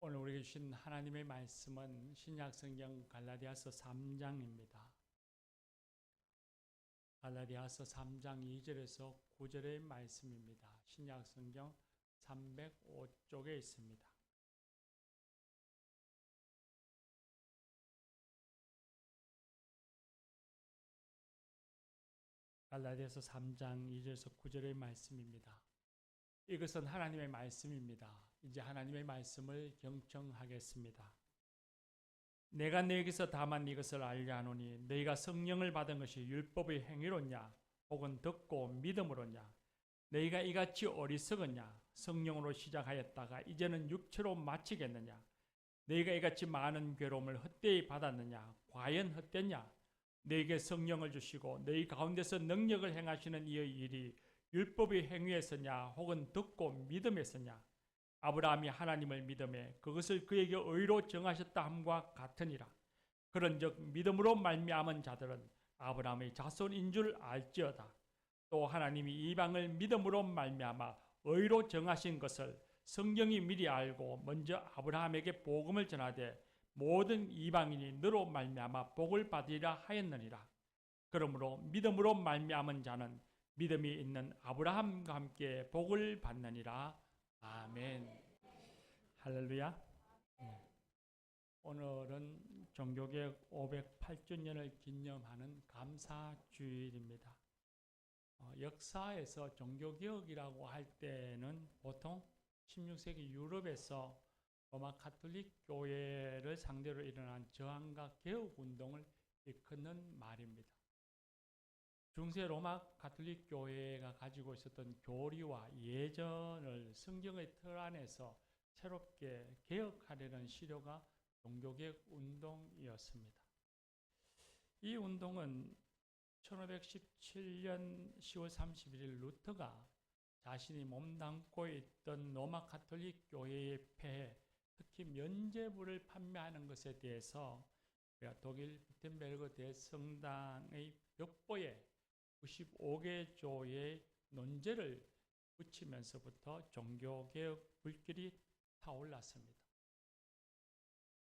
오늘 우리에게 주신 하나님의 말씀은 신약성경 갈라디아서 3장입니다. 갈라디아서 3장 2절에서 9절의 말씀입니다. 신약성경 305쪽에 있습니다. 갈라디아서 3장 2절에서 9절의 말씀입니다. 이것은 하나님의 말씀입니다. 이제 하나님의 말씀을 경청하겠습니다. 내가 너에게서 다만 이것을 알게 하노니 너희가 성령을 받은 것이 율법의 행위로냐 혹은 듣고 믿음으로냐 너희가 이같이 어리석었냐 성령으로 시작하였다가 이제는 육체로 마치겠느냐 너희가 이같이 많은 괴로움을 헛되이 받았느냐 과연 헛되냐 너희에게 성령을 주시고 너희 가운데서 능력을 행하시는 이의 일이 율법의 행위에서냐 혹은 듣고 믿음에서냐 아브라함이 하나님을 믿음에 그것을 그에게 의로 정하셨다 함과 같으니라. 그런즉 믿음으로 말미암은 자들은 아브라함의 자손인 줄 알지어다. 또 하나님이 이방을 믿음으로 말미암아 의로 정하신 것을 성경이 미리 알고 먼저 아브라함에게 복음을 전하되 모든 이방인이 너로 말미암아 복을 받으리라 하였느니라. 그러므로 믿음으로 말미암은 자는 믿음이 있는 아브라함과 함께 복을 받느니라. 아멘. 할렐루야. 오늘은 종교개혁 508주년을 기념하는 감사주일입니다. 역사에서 종교개혁이라고 할 때는 보통 16세기 유럽에서 로마 가톨릭 교회를 상대로 일어난 저항과 개혁 운동을 일컫는 말입니다. 중세 로마 가톨릭 교회가 가지고 있었던 교리와 예전을 성경의 틀 안에서 새롭게 개혁하려는 시도가 종교개혁 운동이었습니다. 이 운동은 1517년 10월 31일 루터가 자신이 몸담고 있던 로마 가톨릭 교회의 폐해, 특히 면죄부를 판매하는 것에 대해서 독일 비텐베르그 대성당의 벽보에 95개 조의 논제를 붙이면서부터 종교개혁 불길이 타올랐습니다.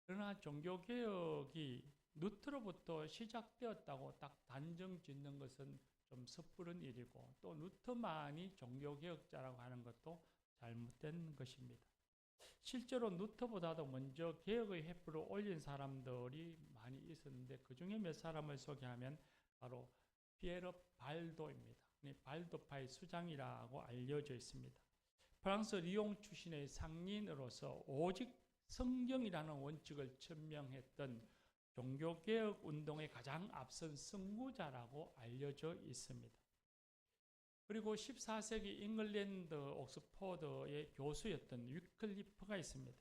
그러나 종교개혁이 루터로부터 시작되었다고 딱 단정 짓는 것은 좀 섣부른 일이고 또 루터만이 종교개혁자라고 하는 것도 잘못된 것입니다. 실제로 루터보다도 먼저 개혁의 횃불을 올린 사람들이 많이 있었는데 그 중에 몇 사람을 소개하면 바로 피에르 발도입니다. 발도파의 수장이라고 알려져 있습니다. 프랑스 리옹 출신의 상인으로서 오직 성경이라는 원칙을 천명했던 종교개혁 운동의 가장 앞선 선구자라고 알려져 있습니다. 그리고 14세기 잉글랜드 옥스포드의 교수였던 위클리프가 있습니다.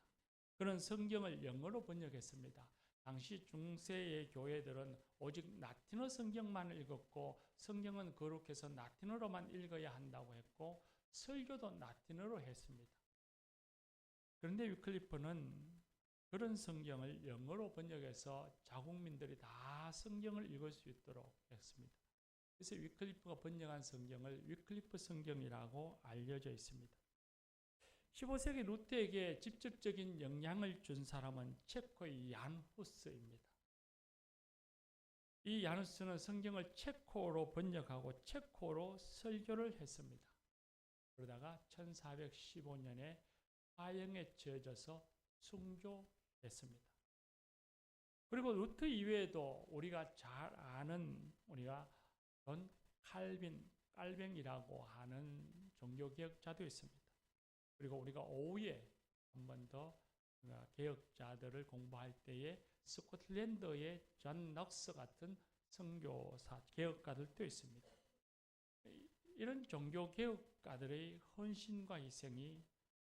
그는 성경을 영어로 번역했습니다. 당시 중세의 교회들은 오직 라틴어 성경만 읽었고 성경은 거룩해서 라틴어로만 읽어야 한다고 했고 설교도 라틴어로 했습니다. 그런데 위클리프는 그런 성경을 영어로 번역해서 자국민들이 다 성경을 읽을 수 있도록 했습니다. 그래서 위클리프가 번역한 성경을 위클리프 성경이라고 알려져 있습니다. 15세기 루터에게 직접적인 영향을 준 사람은 체코의 얀 후스입니다. 이 얀 후스는 성경을 체코로 번역하고 체코로 설교를 했습니다. 그러다가 1415년에 화형에 처해져서 순교했습니다. 그리고 루터 이외에도 우리가 잘 아는 존 칼뱅이라고 하는 종교개혁자도 있습니다. 그리고 우리가 오후에 한 번 더 개혁자들을 공부할 때에 스코틀랜드의 존 넉스 같은 선교사, 개혁가들도 있습니다. 이런 종교개혁가들의 헌신과 희생이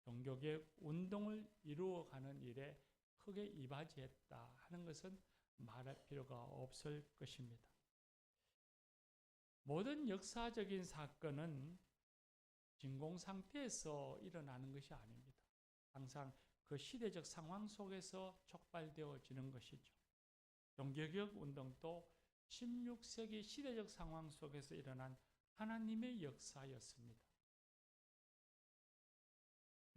종교개혁 운동을 이루어가는 일에 크게 이바지했다 하는 것은 말할 필요가 없을 것입니다. 모든 역사적인 사건은 진공 상태에서 일어나는 것이 아닙니다. 항상 그 시대적 상황 속에서 촉발되어지는 것이죠. 종교개혁 운동도 16세기 시대적 상황 속에서 일어난 하나님의 역사였습니다.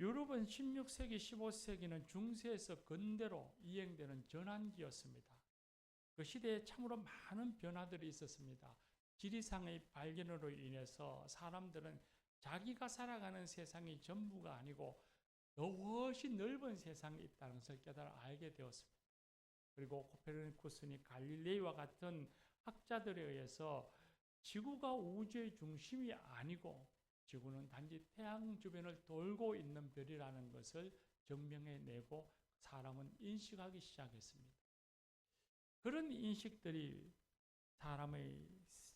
유럽은 16세기, 15세기는 중세에서 근대로 이행되는 전환기였습니다. 그 시대에 참으로 많은 변화들이 있었습니다. 지리상의 발견으로 인해서 사람들은 자기가 살아가는 세상이 전부가 아니고 더 훨씬 넓은 세상이 있다는 것을 깨달아 알게 되었습니다. 그리고 코페르니쿠스니 갈릴레이와 같은 학자들에 의해서 지구가 우주의 중심이 아니고 지구는 단지 태양 주변을 돌고 있는 별이라는 것을 증명해내고 사람은 인식하기 시작했습니다. 그런 인식들이 사람의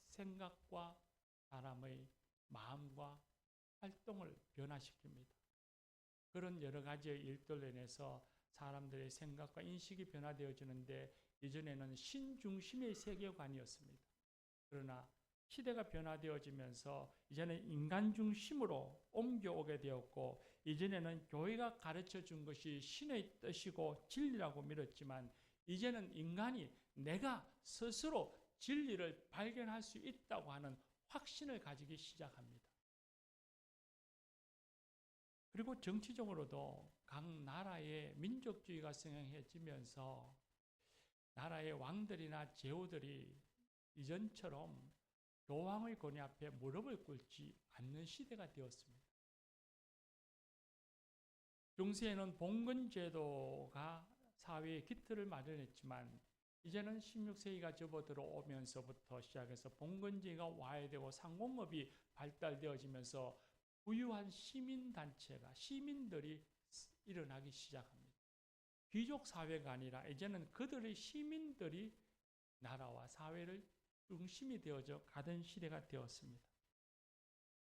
생각과 사람의 마음과 활동을 변화시킵니다. 그런 여러 가지의 일들로 인해서 사람들의 생각과 인식이 변화되어지는데 이전에는 신중심의 세계관이었습니다. 그러나 시대가 변화되어지면서 이제는 인간 중심으로 옮겨오게 되었고 이전에는 교회가 가르쳐 준 것이 신의 뜻이고 진리라고 믿었지만 이제는 인간이 내가 스스로 진리를 발견할 수 있다고 하는 확신을 가지기 시작합니다. 그리고 정치적으로도 각 나라의 민족주의가 성행해지면서 나라의 왕들이나 제후들이 이전처럼 교황의 권위 앞에 무릎을 꿇지 않는 시대가 되었습니다. 중세에는 봉건제도가 사회의 기틀을 마련했지만 이제는 16세기가 접어들어오면서부터 시작해서 봉건제가 와해되고 상공업이 발달되어지면서 부유한 시민단체가 시민들이 일어나기 시작합니다. 귀족 사회가 아니라 이제는 그들의 시민들이 나라와 사회를 중심이 되어져 가던 시대가 되었습니다.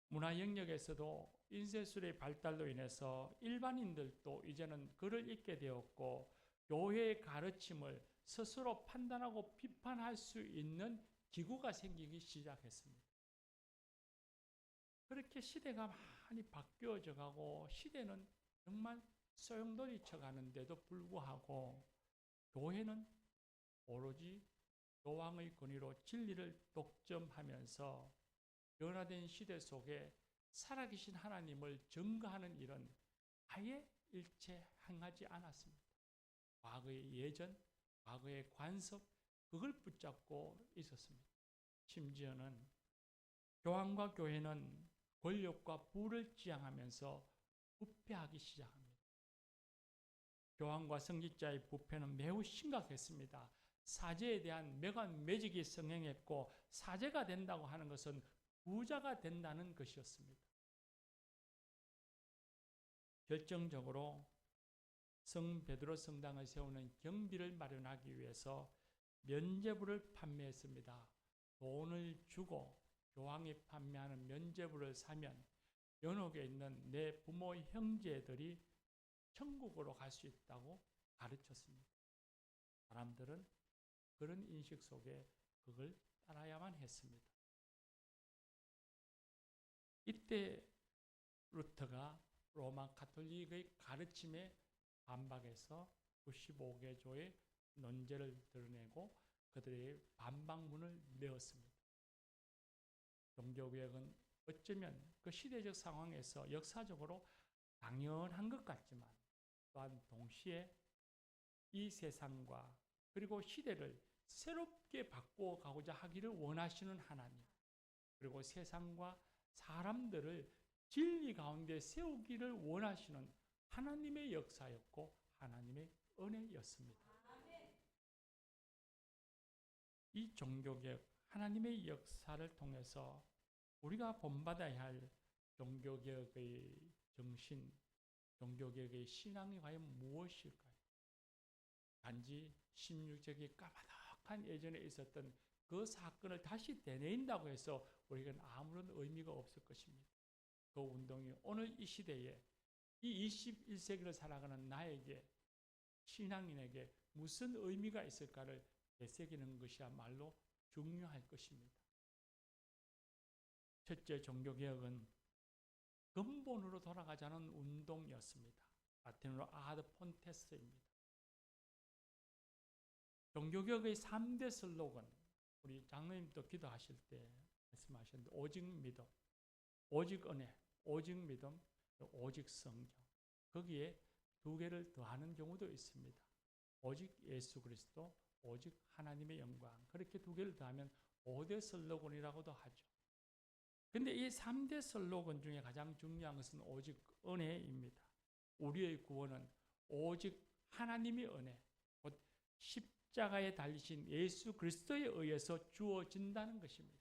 문화 영역에서도 인쇄술의 발달로 인해서 일반인들도 이제는 글을 읽게 되었고 교회의 가르침을 스스로 판단하고 비판할 수 있는 기구가 생기기 시작했습니다. 그렇게 시대가 많이 바뀌어져 가고 시대는 정말 소용돌이쳐 가는데도 불구하고 교회는 오로지 교황의 권위로 진리를 독점하면서 변화된 시대 속에 살아계신 하나님을 증거하는 일은 아예 일체 행하지 않았습니다. 과거의 예전, 과거의 관습, 그걸 붙잡고 있었습니다. 심지어는 교황과 교회는 권력과 부를 지향하면서 부패하기 시작합니다. 교황과 성직자의 부패는 매우 심각했습니다. 사제에 대한 매관매직이 성행했고 사제가 된다고 하는 것은 부자가 된다는 것이었습니다. 결정적으로 성 베드로 성당을 세우는 경비를 마련하기 위해서 면죄부를 판매했습니다. 돈을 주고 교황이 판매하는 면죄부를 사면 연옥에 있는 내 부모 형제들이 천국으로 갈 수 있다고 가르쳤습니다. 사람들은 그런 인식 속에 그걸 따라야만 했습니다. 이때 루터가 로마 가톨릭의 가르침에 반박해서 95개조의 논제를 드러내고 그들의 반박문을 내었습니다. 종교개혁은 어쩌면 그 시대적 상황에서 역사적으로 당연한 것 같지만 또한 동시에 이 세상과 그리고 시대를 새롭게 바꿔가고자 하기를 원하시는 하나님, 그리고 세상과 사람들을 진리 가운데 세우기를 원하시는 하나님의 역사였고 하나님의 은혜였습니다. 이 종교개혁, 하나님의 역사를 통해서 우리가 본받아야 할 종교개혁의 정신, 종교개혁의 신앙이 과연 무엇일까요? 단지 16세기 까마득한 예전에 있었던 그 사건을 다시 되뇌인다고 해서 우리에게는 아무런 의미가 없을 것입니다. 그 운동이 오늘 이 시대에 이 21세기를 살아가는 나에게, 신앙인에게 무슨 의미가 있을까를 되새기는 것이야말로 중요할 것입니다. 첫째, 종교개혁은 근본으로 돌아가자는 운동이었습니다. 라틴어로 아드 폰테스입니다. 종교개혁의 3대 슬로건, 우리 장로님도 기도하실 때 말씀하셨는데 오직 믿음, 오직 은혜, 오직 믿음, 오직 성경. 거기에 두 개를 더하는 경우도 있습니다. 오직 예수 그리스도, 오직 하나님의 영광. 그렇게 두 개를 더하면 5대 슬로건이라고도 하죠. 근데 이 3대 슬로건 중에 가장 중요한 것은 오직 은혜입니다. 우리의 구원은 오직 하나님의 은혜, 곧 십자가에 달리신 예수 그리스도에 의해서 주어진다는 것입니다.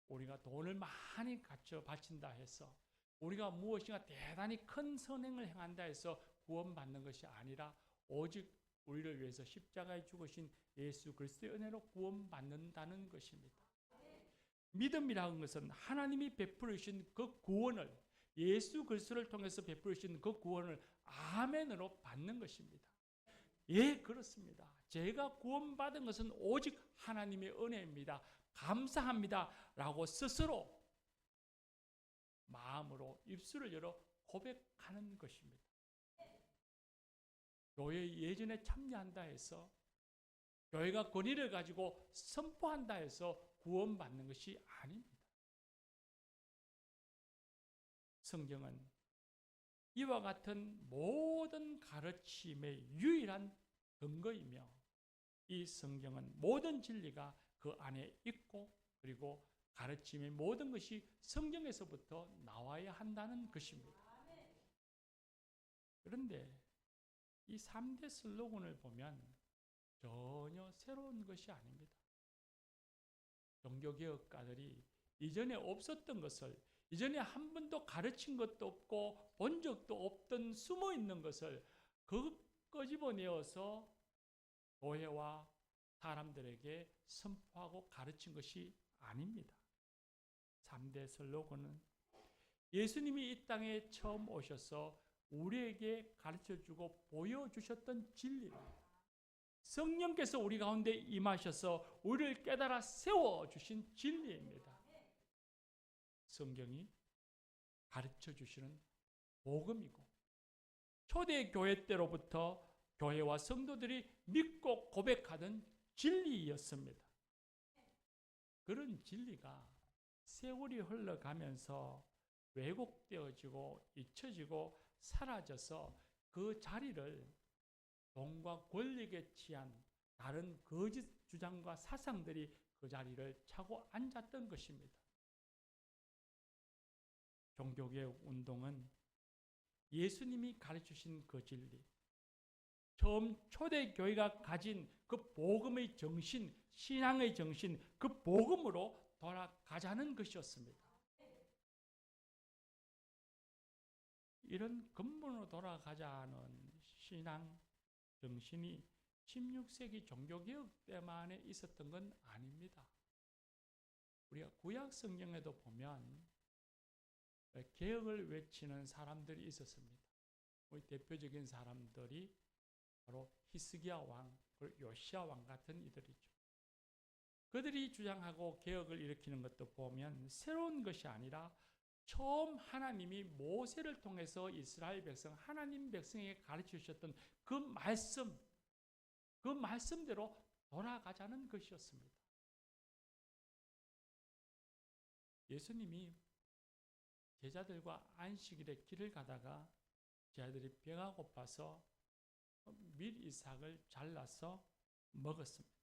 우리가 돈을 많이 갖춰 바친다 해서, 우리가 무엇인가 대단히 큰 선행을 행한다 해서 구원받는 것이 아니라 오직 우리를 위해서 십자가에 죽으신 예수 그리스도의 은혜로 구원받는다는 것입니다. 믿음이라는 것은 하나님이 베풀으신 그 구원을, 예수 그리스도를 통해서 베풀으신 그 구원을 아멘으로 받는 것입니다. 예, 그렇습니다. 제가 구원받은 것은 오직 하나님의 은혜입니다. 감사합니다. 라고 스스로 마음으로 입술을 열어 고백하는 것입니다. 교회 예전에 참여한다 해서, 교회가 권위를 가지고 선포한다 해서 구원받는 것이 아닙니다. 성경은 이와 같은 모든 가르침의 유일한 근거이며, 이 성경은 모든 진리가 그 안에 있고, 그리고 가르침의 모든 것이 성경에서부터 나와야 한다는 것입니다. 그런데 이 3대 슬로건을 보면 전혀 새로운 것이 아닙니다. 종교개혁가들이 이전에 없었던 것을, 이전에 한 번도 가르친 것도 없고 본 적도 없던 숨어있는 것을 끄집어내어서 교회와 사람들에게 선포하고 가르친 것이 아닙니다. 3대 슬로건은 예수님이 이 땅에 처음 오셔서 우리에게 가르쳐주고 보여주셨던 진리입니다. 성령께서 우리 가운데 임하셔서 우리를 깨달아 세워주신 진리입니다. 성경이 가르쳐주시는 복음이고, 초대교회 때로부터 교회와 성도들이 믿고 고백하던 진리였습니다. 그런 진리가 세월이 흘러가면서 왜곡되어지고 잊혀지고 사라져서 그 자리를 돈과 권력에 취한 다른 거짓 주장과 사상들이 그 자리를 차고 앉았던 것입니다. 종교개혁 운동은 예수님이 가르치신 그 진리, 처음 초대교회가 가진 그 복음의 정신, 신앙의 정신, 그 복음으로 돌아가자는 것이었습니다. 이런 근본으로 돌아가자는 신앙 정신이 16세기 종교개혁 때만에 있었던 건 아닙니다. 우리가 구약 성경에도 보면 개혁을 외치는 사람들이 있었습니다. 우리 대표적인 사람들이 바로 히스기야 왕, 요시야 왕 같은 이들이죠. 그들이 주장하고 개혁을 일으키는 것도 보면 새로운 것이 아니라 처음 하나님이 모세를 통해서 이스라엘 백성, 하나님 백성에게 가르쳐 주셨던 그 말씀대로 돌아가자는 것이었습니다. 예수님이 제자들과 안식일에 길을 가다가 제자들이 배가 고파서 밀이삭을 잘라서 먹었습니다.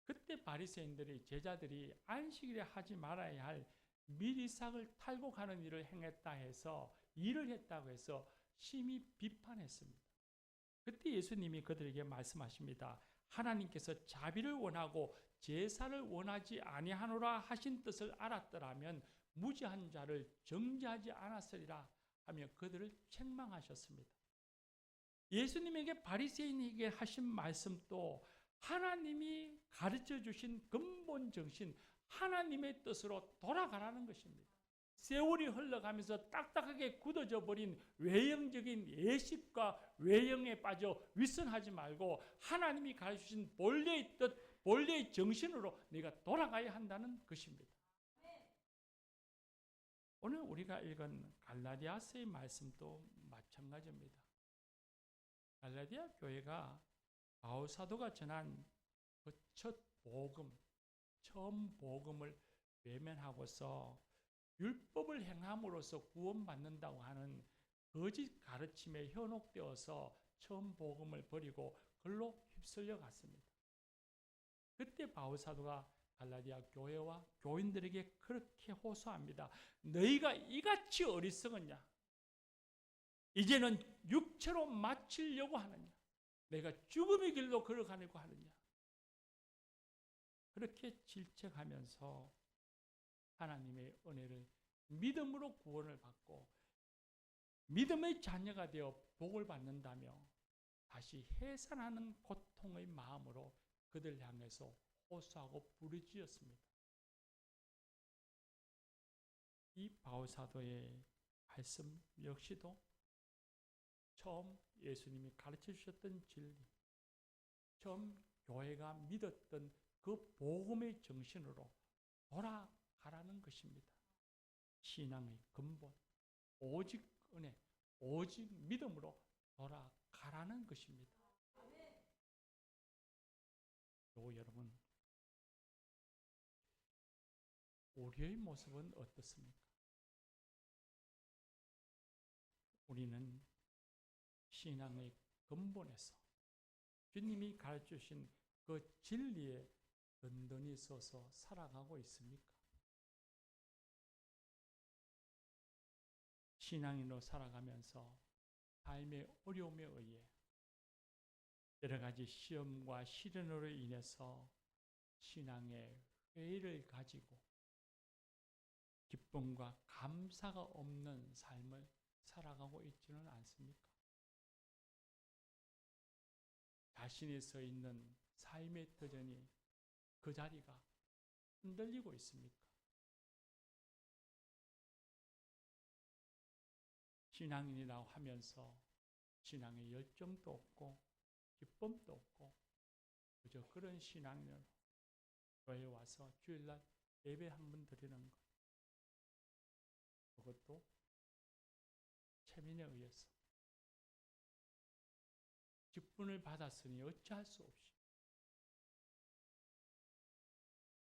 그때 바리새인들이 제자들이 안식일에 하지 말아야 할 밀이삭을 탈고 가는 일을 행했다 해서, 일을 했다고 해서 심히 비판했습니다. 그때 예수님이 그들에게 말씀하십니다. 하나님께서 자비를 원하고 제사를 원하지 아니하노라 하신 뜻을 알았더라면 무죄한 자를 정죄하지 않았으리라 하며 그들을 책망하셨습니다. 예수님에게 바리새인에게 하신 말씀도 하나님이 가르쳐 주신 근본 정신, 하나님의 뜻으로 돌아가라는 것입니다. 세월이 흘러가면서 딱딱하게 굳어져 버린 외형적인 예식과 외형에 빠져 윗선하지 말고 하나님이 가르쳐 주신 본래의 뜻, 본래의 정신으로 네가 돌아가야 한다는 것입니다. 오늘 우리가 읽은 갈라디아서의 말씀도 마찬가지입니다. 갈라디아 교회가 바울 사도가 전한 그 첫 복음, 처음 복음을 외면하고서 율법을 행함으로써 구원받는다고 하는 거짓 가르침에 현혹되어서 처음 복음을 버리고 글로 휩쓸려 갔습니다. 그때 바울 사도가 갈라디아 교회와 교인들에게 그렇게 호소합니다. 너희가 이같이 어리석었냐? 이제는 육체로 마치려고 하느냐? 내가 죽음의 길로 걸어가려고 하느냐? 그렇게 질책하면서 하나님의 은혜를 믿음으로 구원을 받고 믿음의 자녀가 되어 복을 받는다며 다시 해산하는 고통의 마음으로 그들 향해서 호소하고 부르짖었습니다. 이 바울 사도의 말씀 역시도 처음 예수님이 가르쳐 주셨던 진리, 처음 교회가 믿었던 그 복음의 정신으로 돌아가라는 것입니다. 신앙의 근본, 오직 은혜, 오직 믿음으로 돌아가라는 것입니다. 여러분, 우리의 모습은 어떻습니까? 우리는 신앙의 근본에서 주님이 가르쳐 주신 그 진리에 든든히 서서 살아가고 있습니까? 신앙인으로 살아가면서 삶의 어려움에 의해 여러 가지 시험과 시련으로 인해서 신앙의 회의를 가지고 기쁨과 감사가 없는 삶을 살아가고 있지는 않습니까? 자신이 서 있는 삶의 터전이 그 자리가 흔들리고 있습니까? 신앙인이라고 하면서 신앙의 열정도 없고 기쁨도 없고 그저 그런 신앙인으로 교회에 와서 주일날 예배 한 번 드리는 것, 그것도 체면에 의해서 직분을 받았으니 어찌할 수 없이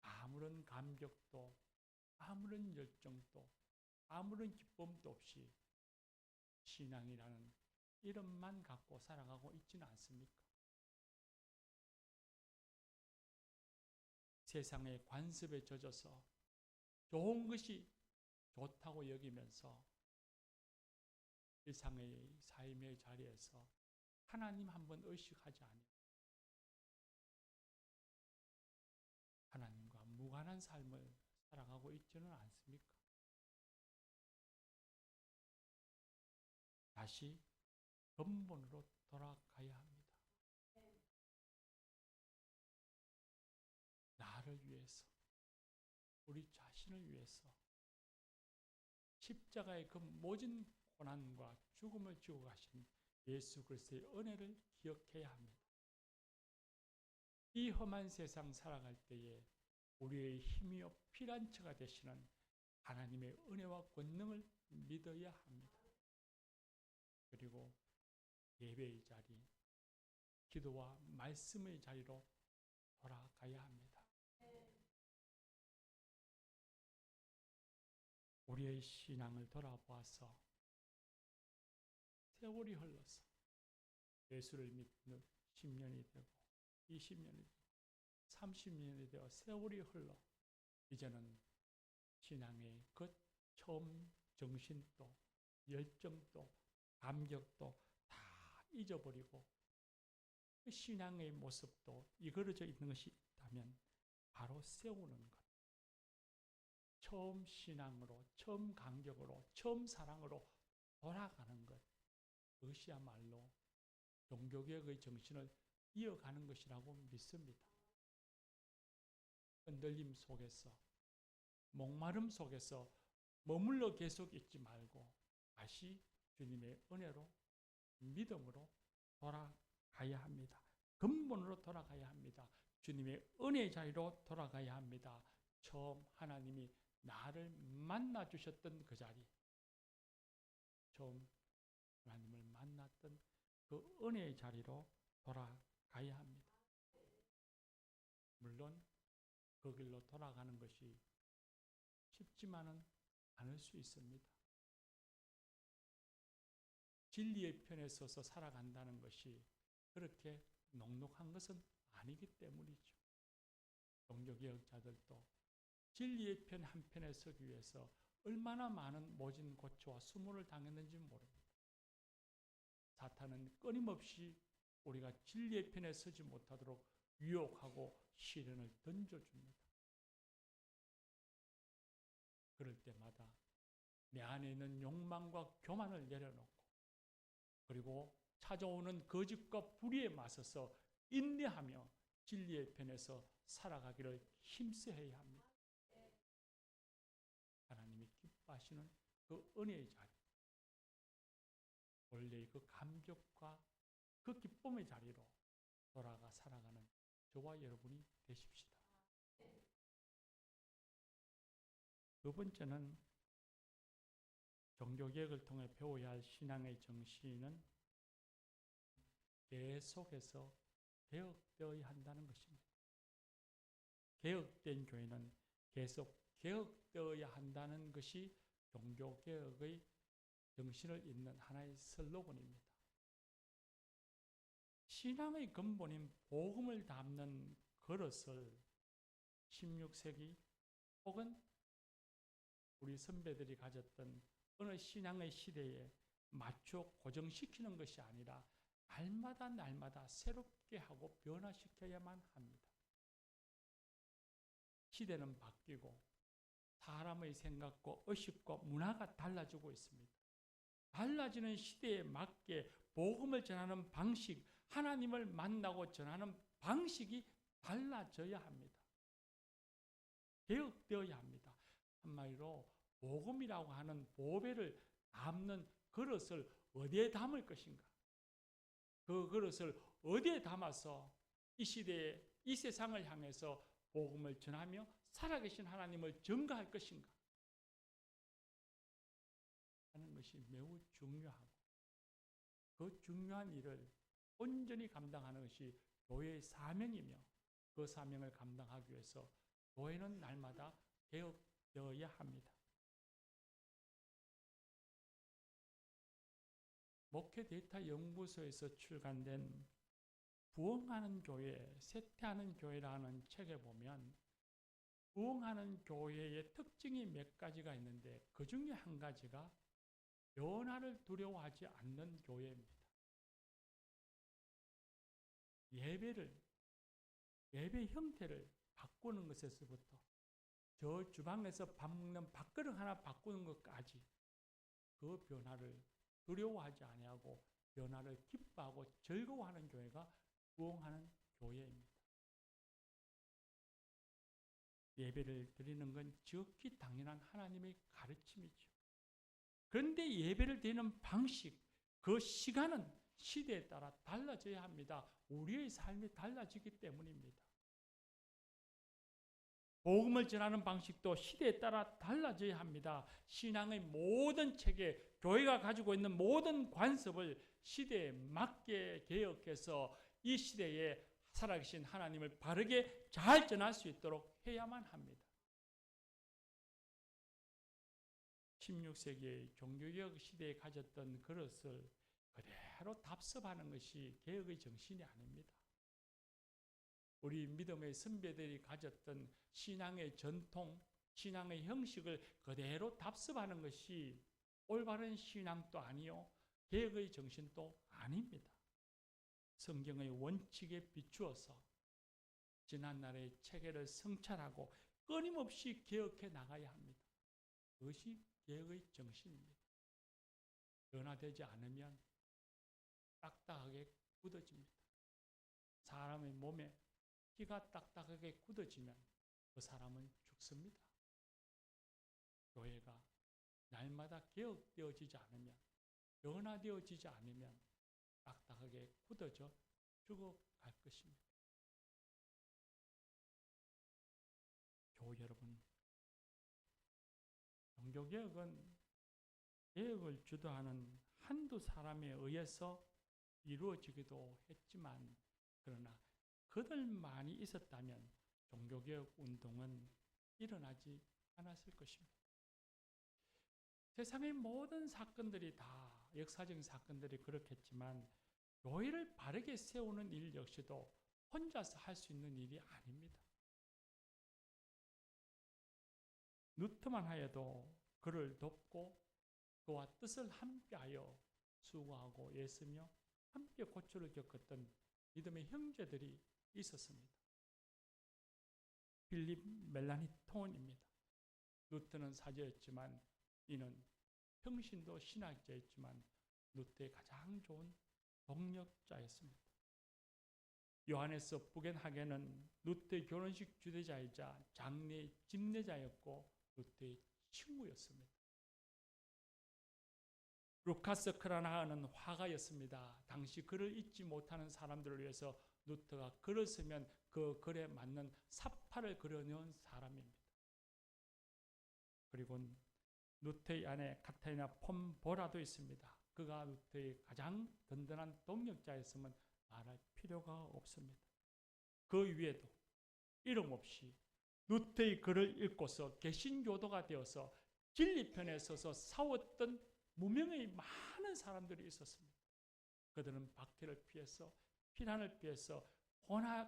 아무런 감격도 아무런 열정도 아무런 기쁨도 없이 신앙이라는 이름만 갖고 살아가고 있지는 않습니까? 세상의 관습에 젖어서 좋은 것이 좋다고 여기면서 일상의 삶의 자리에서 하나님 한번 의식하지 않으면 하나님과 무관한 삶을 살아가고 있지는 않습니까? 다시 근본으로 돌아가야 합니다. 나를 위해서, 우리 자신을 위해서 십자가의 그 모진 고난과 죽음을 지고 가신 예수 그리스도의 은혜를 기억해야 합니다. 이 험한 세상 살아갈 때에 우리의 힘이요 피난처가 되시는 하나님의 은혜와 권능을 믿어야 합니다. 그리고 예배의 자리, 기도와 말씀의 자리로 돌아가야 합니다. 우리의 신앙을 돌아보아서 세월이 흘러서 예수를 믿는 10년이 되고 20년이 되고 30년이 되어 세월이 흘러 이제는 신앙의 그 처음 정신도 열정도 감격도 다 잊어버리고 그 신앙의 모습도 이그러져 있는 것이 있다면 바로 세우는 것. 처음 신앙으로, 처음 감격으로, 처음 사랑으로 돌아가는 것. 그것이야말로 종교개혁의 정신을 이어가는 것이라고 믿습니다. 흔들림 속에서, 목마름 속에서 머물러 계속 있지 말고 다시 주님의 은혜로, 믿음으로 돌아가야 합니다. 근본으로 돌아가야 합니다. 주님의 은혜의 자리로 돌아가야 합니다. 처음 하나님이 나를 만나 주셨던 그 자리, 처음 하나님을 만났던 그 은혜의 자리로 돌아가야 합니다. 물론 그 길로 돌아가는 것이 쉽지만은 않을 수 있습니다. 진리의 편에 서서 살아간다는 것이 그렇게 녹록한 것은 아니기 때문이죠. 종교개혁자들도 진리의 편 한편에 서기 위해서 얼마나 많은 모진 고초와 수모를 당했는지 모릅니다. 사탄은 끊임없이 우리가 진리의 편에 서지 못하도록 유혹하고 시련을 던져줍니다. 그럴 때마다 내 안에 있는 욕망과 교만을 내려놓고 그리고 찾아오는 거짓과 불의에 맞서서 인내하며 진리의 편에서 살아가기를 힘써야 합니다. 하나님이 기뻐하시는 그 은혜의 자리, 원래의 그 감격과 그 기쁨의 자리로 돌아가 살아가는 저와 여러분이 되십시다. 두 번째는 종교개혁을 통해 배워야 할 신앙의 정신은 계속해서 개혁되어야 한다는 것입니다. 개혁된 교회는 계속 개혁되어야 한다는 것이 종교개혁의 정신을 잇는 하나의 슬로건입니다. 신앙의 근본인 복음을 담는 그릇을 16세기 혹은 우리 선배들이 가졌던 어느 신앙의 시대에 맞춰 고정시키는 것이 아니라 날마다 새롭게 하고 변화시켜야만 합니다. 시대는 바뀌고 사람의 생각과 의식과 문화가 달라지고 있습니다. 달라지는 시대에 맞게 복음을 전하는 방식, 하나님을 만나고 전하는 방식이 달라져야 합니다. 개혁되어야 합니다. 한마디로 복음이라고 하는 보배를 담는 그릇을 어디에 담을 것인가? 그 그릇을 어디에 담아서 이 시대에 이 세상을 향해서 복음을 전하며 살아계신 하나님을 전가할 것인가 하는 것이 매우 중요하고 그 중요한 일을 온전히 감당하는 것이 교회의 사명이며 그 사명을 감당하기 위해서 교회는 날마다 개혁되어야 합니다. 목회 데이터 연구소에서 출간된 부흥하는 교회, 쇠퇴하는 교회라는 책에 보면 부흥하는 교회의 특징이 몇 가지가 있는데 그 중에 한 가지가 변화를 두려워하지 않는 교회입니다. 예배 형태를 바꾸는 것에서부터 저 주방에서 밥 먹는 밥그릇 하나 바꾸는 것까지 그 변화를 두려워하지 아니하고 변화를 기뻐하고 즐거워하는 교회가 부흥하는 교회입니다. 예배를 드리는 건 지극히 당연한 하나님의 가르침이죠. 그런데 예배를 드리는 방식, 그 시간은 시대에 따라 달라져야 합니다. 우리의 삶이 달라지기 때문입니다. 복음을 전하는 방식도 시대에 따라 달라져야 합니다. 신앙의 모든 체계, 교회가 가지고 있는 모든 관습을 시대에 맞게 개혁해서 이 시대에 살아계신 하나님을 바르게 잘 전할 수 있도록 해야만 합니다. 16세기의 종교개혁 시대에 가졌던 그릇을 그대로 답습하는 것이 개혁의 정신이 아닙니다. 우리 믿음의 선배들이 가졌던 신앙의 전통, 신앙의 형식을 그대로 답습하는 것이 올바른 신앙도 아니요 개혁의 정신도 아닙니다. 성경의 원칙에 비추어서 지난날의 체계를 성찰하고 끊임없이 개혁해 나가야 합니다. 그것이 개혁의 정신입니다. 변화되지 않으면 딱딱하게 굳어집니다. 사람의 몸에 피가 딱딱하게 굳어지면 그 사람은 죽습니다. 교회가 날마다 개혁되어지지 않으면, 변화되어지지 않으면 딱딱하게 굳어져 죽어갈 것입니다. 교회 여러분, 종교개혁은 개혁을 주도하는 한두 사람에 의해서 이루어지기도 했지만 그러나 그들만이 있었다면 종교개혁 운동은 일어나지 않았을 것입니다. 세상의 모든 사건들이 다 역사적인 사건들이 그렇겠지만 교회를 바르게 세우는 일 역시도 혼자서 할 수 있는 일이 아닙니다. 루터만 하여도 그를 돕고 그와 뜻을 함께하여 수고하고 애쓰며 함께 고초를 겪었던 믿음의 형제들이 있었습니다. 필립 멜라니톤입니다. 루터는 사제였지만 이는 평신도 신학자였지만 루터의 가장 좋은 동력자였습니다. 요하네스 부겐하겐은 루터의 결혼식 주례자이자 장례 집례자였고 루터의 친구였습니다. 루카스 크라나하는 화가였습니다. 당시 글을 읽지 못하는 사람들을 위해서 루터가 글을 쓰면 그 글에 맞는 사파를 그려놓은 사람입니다. 그리고 루터의 아내 카타리나 폰 보라도 있습니다. 그가 루터의 가장 든든한 동력자였으면 말할 필요가 없습니다. 그 위에도 이름 없이 루터의 글을 읽고서 개신교도가 되어서 진리편에 서서 싸웠던 무명의 많은 사람들이 있었습니다. 그들은 박해를 피해서 피난을 피해서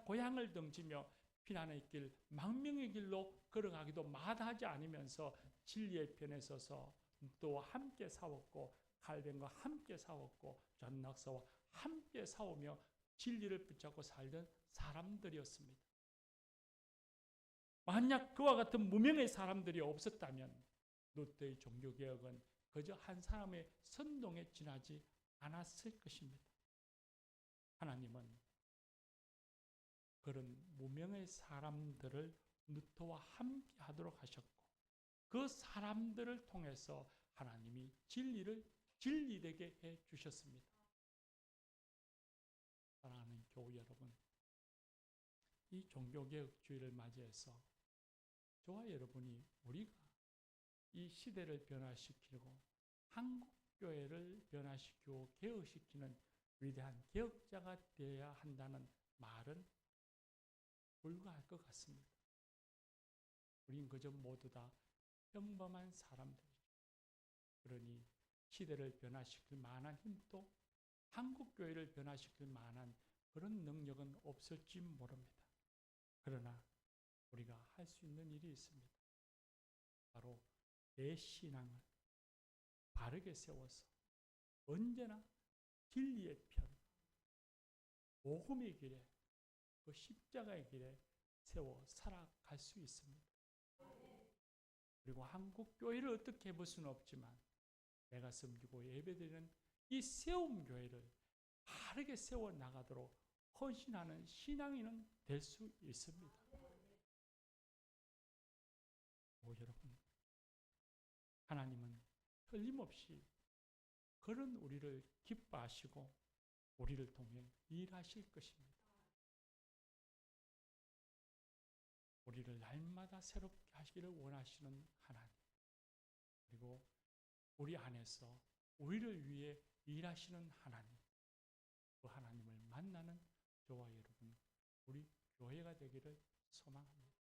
고향을 등지며 피난의 길, 망명의 길로 걸어가기도 마다하지 않으면서 진리의 편에 서서 또 함께 싸웠고 칼뱅과 함께 싸웠고 존 낙서와 함께 싸우며 진리를 붙잡고 살던 사람들이었습니다. 만약 그와 같은 무명의 사람들이 없었다면 루터의 종교개혁은 그저 한 사람의 선동에 지나지 않았을 것입니다. 하나님은 그런 무명의 사람들을 루터와 함께 하도록 하셨고 그 사람들을 통해서 하나님이 진리를 진리되게 해 주셨습니다. 사랑하는 교우 여러분, 이 종교개혁주의를 맞이해서 저와 여러분이 우리가 이 시대를 변화시키고 한국교회를 변화시키고 개혁시키는 위대한 개혁자가 되어야 한다는 말은 불가할 것 같습니다. 우린 그저 모두 다 평범한 사람들이죠. 그러니 시대를 변화시킬 만한 힘도 한국교회를 변화시킬 만한 그런 능력은 없을지 모릅니다. 그러나 우리가 할 수 있는 일이 있습니다. 바로 내 신앙을 바르게 세워서 언제나 진리의 편, 복음의 길에 그 십자가의 길에 세워 살아갈 수 있습니다. 그리고 한국 교회를 어떻게 해볼 수는 없지만 내가 섬기고 예배드리는 이 세움 교회를 바르게 세워 나가도록 헌신하는 신앙인은 될 수 있습니다. 여러분, 하나님은 틀림없이 그런 우리를 기뻐하시고 우리를 통해 일하실 것입니다. 우리를 날마다 새롭게 하시기를 원하시는 하나님, 그리고 우리 안에서 우리를 위해 일하시는 하나님, 그 하나님을 만나는 저와 여러분, 우리 교회가 되기를 소망합니다.